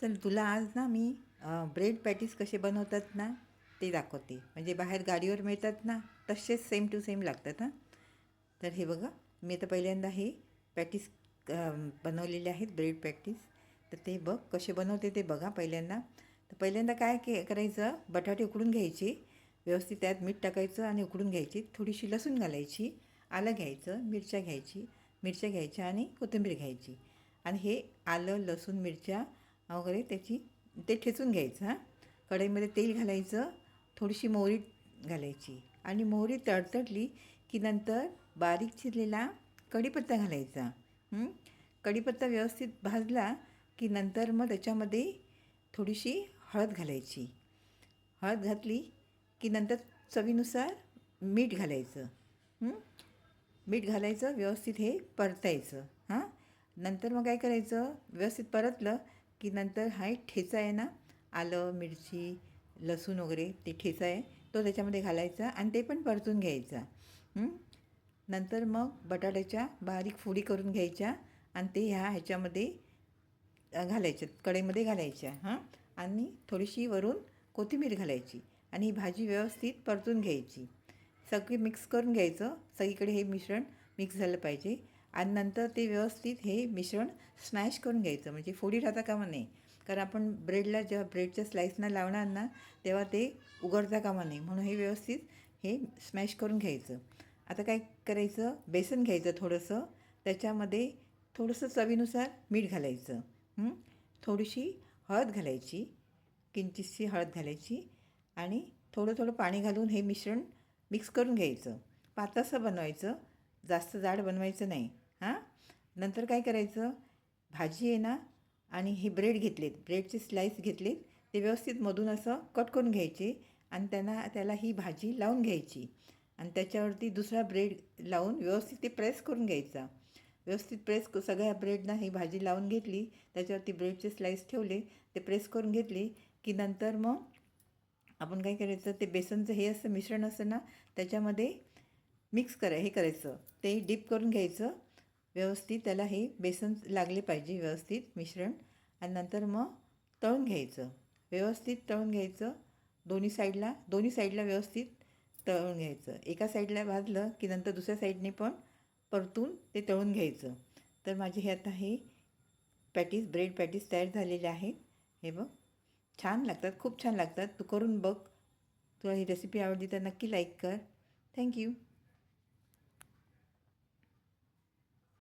चल तुला आज ना मी ब्रेड पॅटीस कसे बनवतात ना ते दाखवते. म्हणजे बाहेर गाडीवर मिळतात ना तसेच सेम टू सेम लागतात हां. तर हे बघा, मी आता पहिल्यांदा हे पॅटीस बनवलेले आहेत, ब्रेड पॅटीस. तर ते बघ कसे बनवते ते बघा. पहिल्यांदा काय करायचं, बटाटे उकडून घ्यायचे व्यवस्थित, त्यात मीठ टाकायचं आणि उकडून घ्यायची. थोडीशी लसूण घालायची, आलं घ्यायचं, मिरच्या घ्यायच्या आणि कोथिंबीर घ्यायची. आणि हे आलं, लसूण, मिरच्या वगैरे ते ठेचून घ्यायचं हां. कढईमध्ये तेल घालायचं, थोडीशी मोहरी घालायची आणि मोहरी तडतडली की नंतर बारीक चिरलेला कढीपत्ता घालायचा. कढीपत्ता व्यवस्थित भाजला की नंतर मग त्याच्यामध्ये थोडीशी हळद घालायची. हळद घातली की नंतर चवीनुसार मीठ घालायचं. मीठ घालायचं, व्यवस्थित हे परतायचं हां. नंतर मग काय करायचं, व्यवस्थित परतलं की नंतर हा एक ठेचा आहे ना, आलं, मिरची, लसूण वगैरे ते ठेचा आहे तो त्याच्यामध्ये घालायचा आणि ते पण परतून घ्यायचा. नंतर मग बटाट्याच्या बारीक फोडी करून घ्यायच्या आणि ते ह्याच्यामध्ये घालायच्या, कढईमध्ये घालायच्या हां. आणि थोडीशी वरून कोथिंबीर घालायची आणि ही भाजी व्यवस्थित परतून घ्यायची. सगळी मिक्स करून घ्यायचं, सगळीकडे हे मिश्रण मिक्स झालं पाहिजे. आणि नंतर ते व्यवस्थित हे मिश्रण स्मॅश करून घ्यायचं, म्हणजे फोडी राहता कामा नये. कारण आपण ब्रेडला जेव्हा ब्रेडच्या स्लाईसना लावणार ना तेव्हा ते उघडता कामा नये, म्हणून हे व्यवस्थित हे स्मॅश करून घ्यायचं. आता काय करायचं, बेसन घ्यायचं थोडंसं, त्याच्यामध्ये थोडंसं चवीनुसार मीठ घालायचं, थोडीशी हळद घालायची, किंचितशी हळद घालायची आणि थोडं थोडं पाणी घालून हे मिश्रण मिक्स करून घ्यायचं. पातळसर बनवायचं, जास्त जाड बनवायचं नाही हां. नंतर काय करायचं, भाजी आहे ना आणि हे ब्रेडचे स्लाईस घेतलेत, ते व्यवस्थित मधून असं कट करून घ्यायचे आणि त्याला ही भाजी लावून घ्यायची आणि त्याच्यावरती दुसरा ब्रेड लावून व्यवस्थित ते प्रेस करून घ्यायचा. सगळ्या ब्रेडना ही भाजी लावून घेतली, त्याच्यावरती ब्रेडचे स्लाईस ठेवले, ते प्रेस करून घेतले की नंतर मग आपण काय करायचं, ते बेसनचं हे असं मिश्रण असतं ना त्याच्यामध्ये हे करायचं, ते डीप करून घ्यायचं व्यवस्थित. त्याला हे बेसन लागले पाहिजे व्यवस्थित मिश्रण. आणि नंतर मग व्यवस्थित तळून घ्यायचं. दोन्ही साईडला व्यवस्थित तळून घ्यायचं. एका साईडला भाजलं की नंतर दुसऱ्या साईडने पण परतून ते तळून घ्यायचं. तर माझे हे आता हे ब्रेड पॅटीस तयार झालेले आहेत. हे बघ, छान लागतात, खूप छान लागतात. तू करून बघ. तुला ही रेसिपी आवडली तर नक्की लाईक कर. थँक्यू.